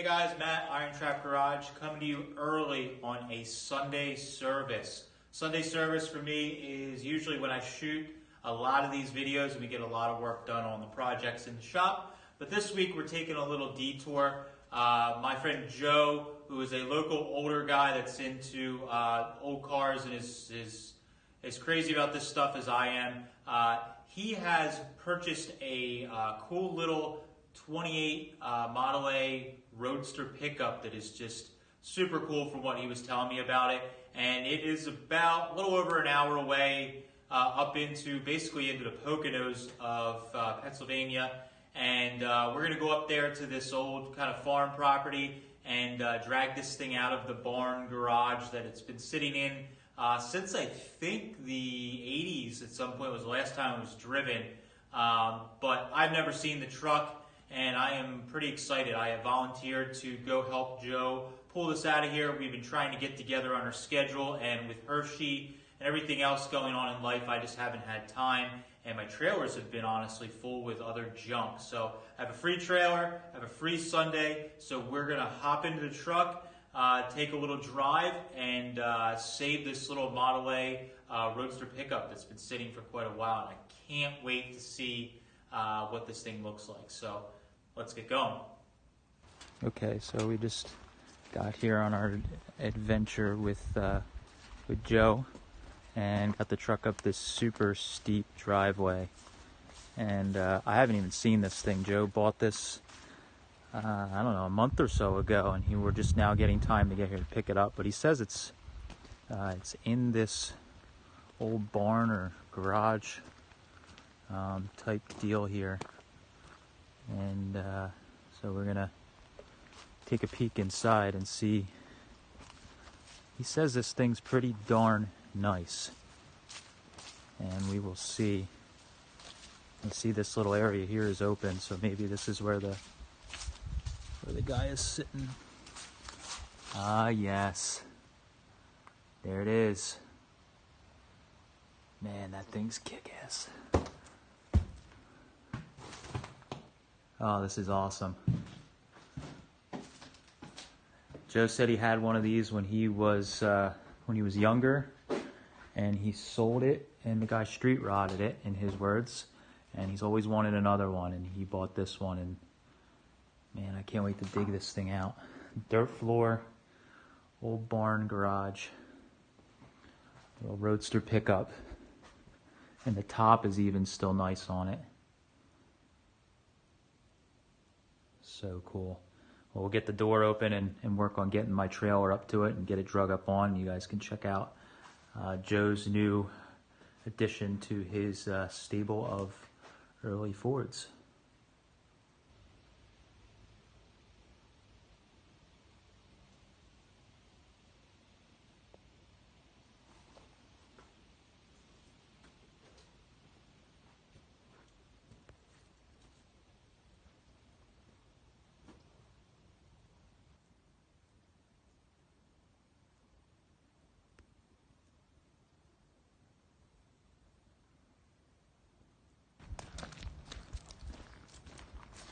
guys, Matt, IronTrap Garage, coming to you early on a Sunday service. Sunday service for me is usually when I shoot a lot of these videos and we get a lot of work done on the projects in the shop. But this week we're taking a little detour. My friend Joe, who is a local older guy that's into old cars and is as crazy about this stuff as I am, he has purchased a cool little 28 Model A Roadster pickup that is just super cool from what he was telling me about it. And it is about a little over an hour away up into basically into the Poconos of Pennsylvania. And we're going to go up there to this old kind of farm property and drag this thing out of the barn garage that it's been sitting in since I think the 80s at some point was the last time it was driven. But I've never seen the truck and I am pretty excited. I have volunteered to go help Joe pull this out of here. We've been trying to get together on our schedule, and with Hershey and everything else going on in life, I just haven't had time. And my trailers have been honestly full with other junk. So I have a free trailer, I have a free Sunday, so we're gonna hop into the truck, take a little drive, and save this little Model A Roadster pickup that's been sitting for quite a while. And I can't wait to see what this thing looks like. So let's get going. Okay, so we just got here on our adventure with Joe and got the truck up this super steep driveway. And I haven't even seen this thing. Joe bought this, I don't know, a month or so ago, and we're just now getting time to get here to pick it up. But he says it's in this old barn or garage type deal here. And so we're gonna take a peek inside and see. He says this thing's pretty darn nice, and we will see. You see this little area here is open, so maybe this is where the guy is sitting. Ah, yes, there it is. Man, that thing's kick-ass. Oh, this is awesome. Joe said he had one of these when he was younger, and he sold it, and the guy street rotted it, in his words, and he's always wanted another one, and he bought this one, and man, I can't wait to dig this thing out. Dirt floor, old barn garage, little Roadster pickup, and the top is even still nice on it. So cool. Well, we'll get the door open and work on getting my trailer up to it and get it drug up on. You guys can check out Joe's new addition to his stable of early Fords.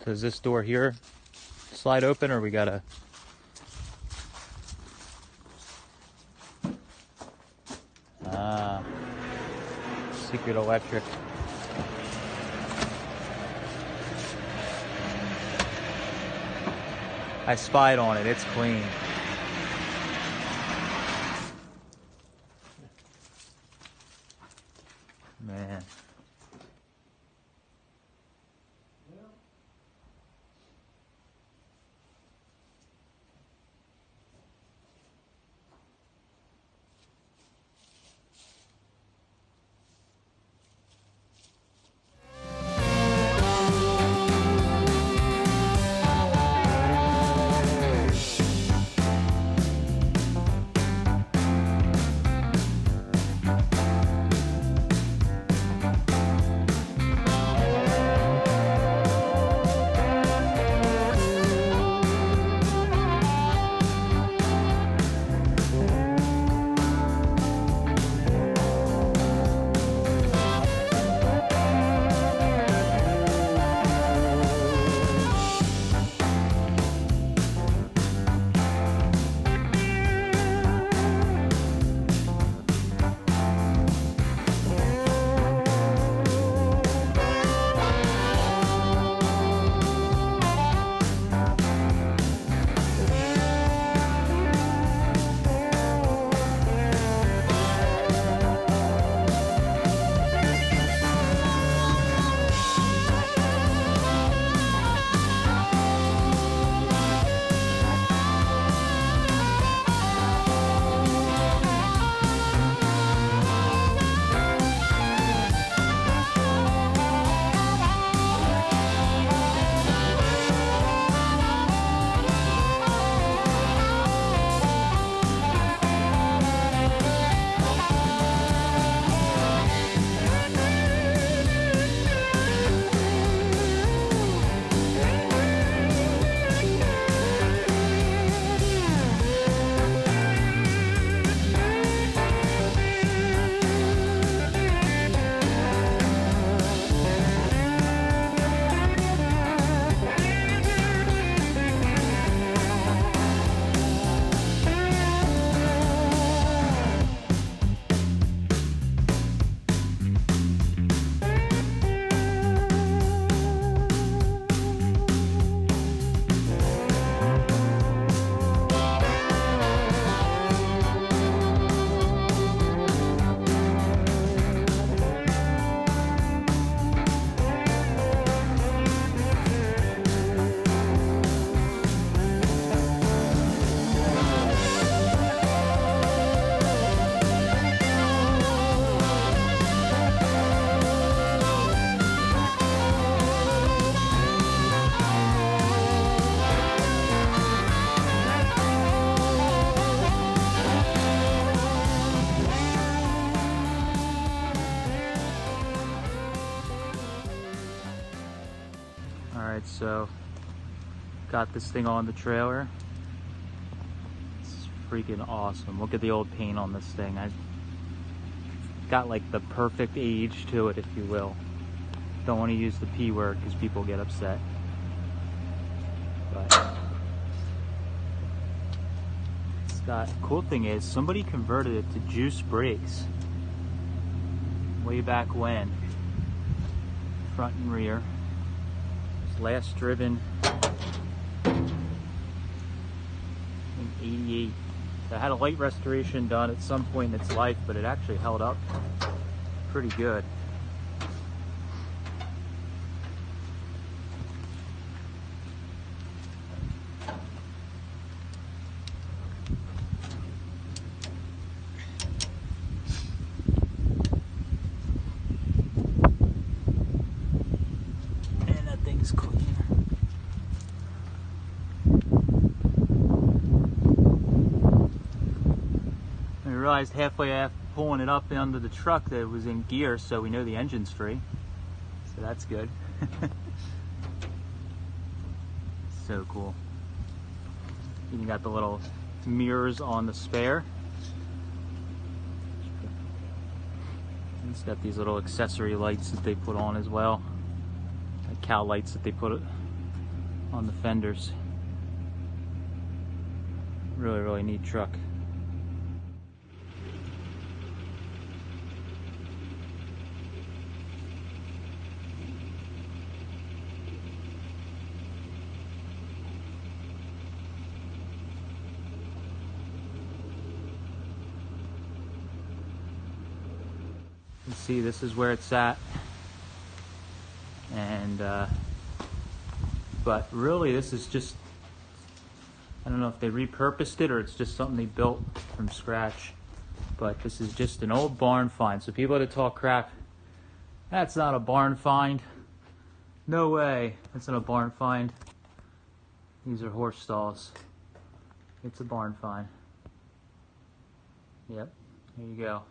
Does this door here slide open, or we gotta? Secret electric. I spied on it, it's clean. Man. Alright, so got this thing on the trailer. It's freaking awesome. Look at the old paint on this thing. I got like the perfect age to it, if you will. Don't want to use the P word because people get upset. But it's got, cool thing is somebody converted it to juice brakes way back when. Front and rear. It was last driven in 88. So it had a light restoration done at some point in its life, but it actually held up pretty good. And that thing's clean. I realized halfway after pulling it up under the truck that it was in gear, so we know the engine's free. So that's good. So cool. You got the little mirrors on the spare. It's got these little accessory lights that they put on as well. Like cow lights that they put on the fenders. Really, really neat truck. You see, this is where it's at, and but really this is just, I don't know if they repurposed it or it's just something they built from scratch, but this is just an old barn find. So people that talk crap, that's not a barn find, no way, that's not a barn find, these are horse stalls, it's a barn find. Yep, there you go.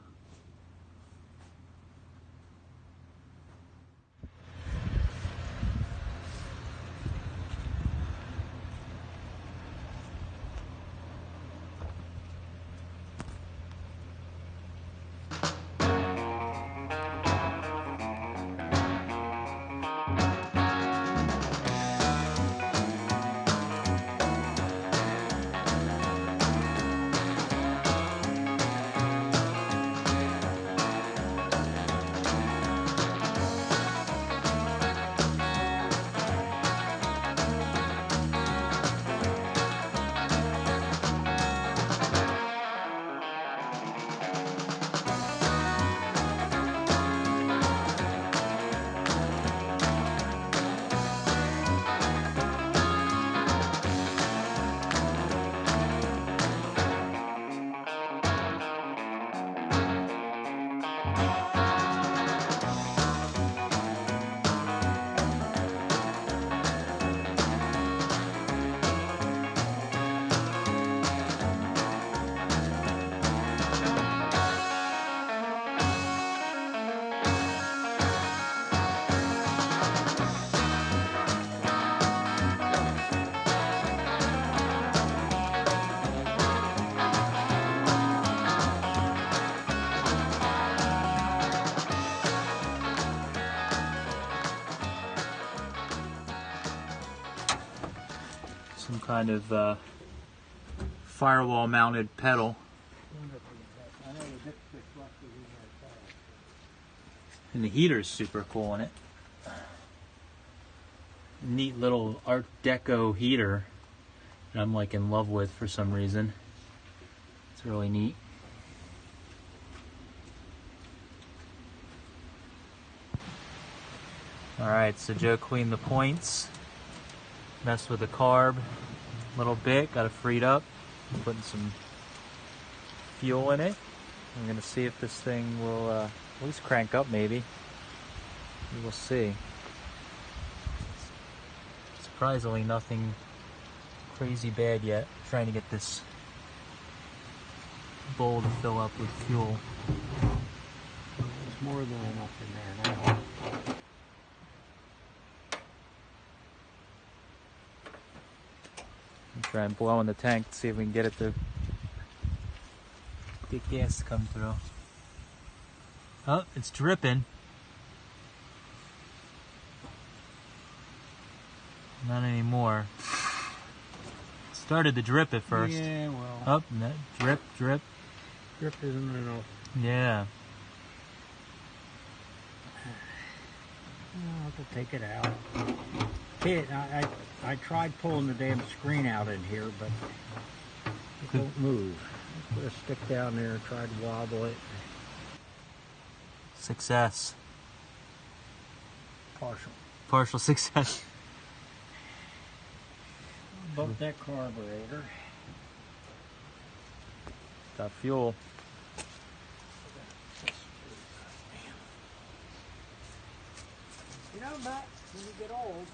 Some kind of firewall mounted pedal. And the heater's super cool in it. Neat little Art Deco heater that I'm like in love with for some reason. It's really neat. Alright, so Joe cleaned the points. Messed with the carb a little bit, got it freed up. I'm putting some fuel in it. I'm gonna see if this thing will at least crank up maybe. We will see. Surprisingly nothing crazy bad yet. I'm trying to get this bowl to fill up with fuel. There's more than enough in there now. Try and blow in the tank to see if we can get it to get gas to come through. Oh, it's dripping. Not anymore. It started to drip at first. Yeah, well. Oh, no, drip. Drip isn't enough. Yeah. I'll have to take it out. I tried pulling the damn screen out in here, but it won't move. Put a stick down there and try to wobble it. Success. Partial success. Bump that carburetor. Got fuel. You know, Matt, when you get old,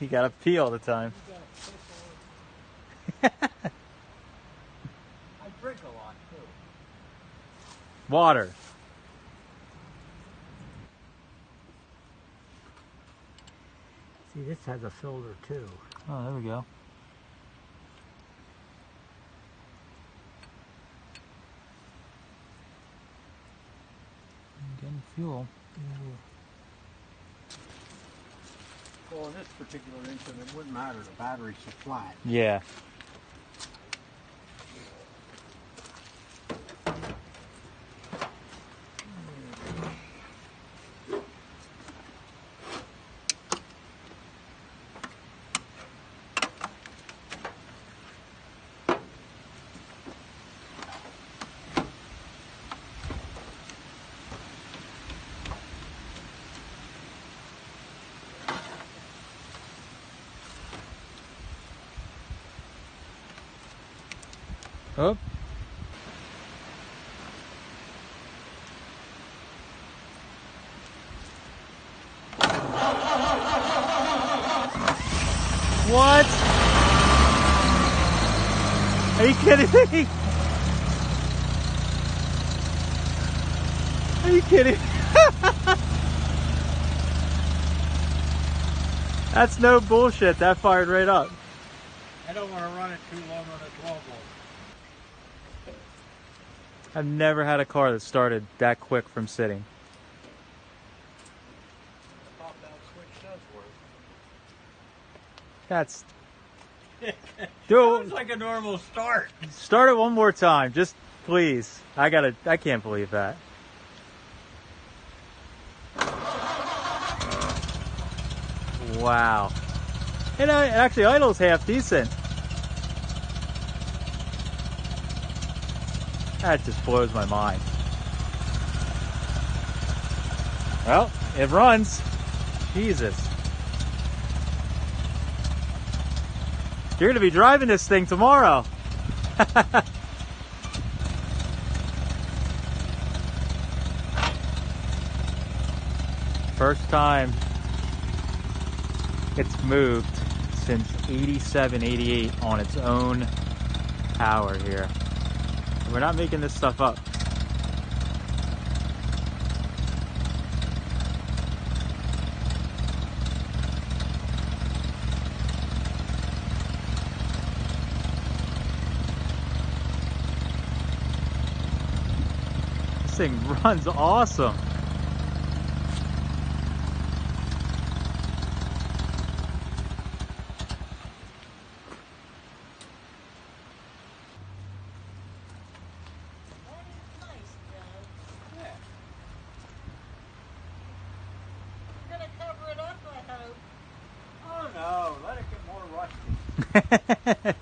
You gotta pee all the time. you gotta piss all over. I drink a lot too. Water. See, this has a filter too. Oh, there we go. Getting fuel. Well, in this particular instance, it wouldn't matter. The batteries are flat. Yeah. Oh. What? Are you kidding me? Are you kidding? That's no bullshit. That fired right up. I don't want to run it too long on a 12 volt. I've never had a car that started that quick from sitting. The pop-out switch does work. That's... Sounds like a normal start. Start it one more time, just please. I can't believe that. Wow. And it actually idles half decent. That just blows my mind. Well, it runs. Jesus. You're going to be driving this thing tomorrow. First time it's moved since 87, 88 on its own power here. We're not making this stuff up. This thing runs awesome. No, let it get more rusty.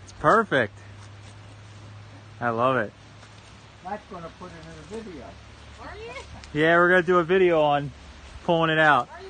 It's perfect. I love it. That's going to put it in a video. Are you? Yeah, we're going to do a video on pulling it out. Are you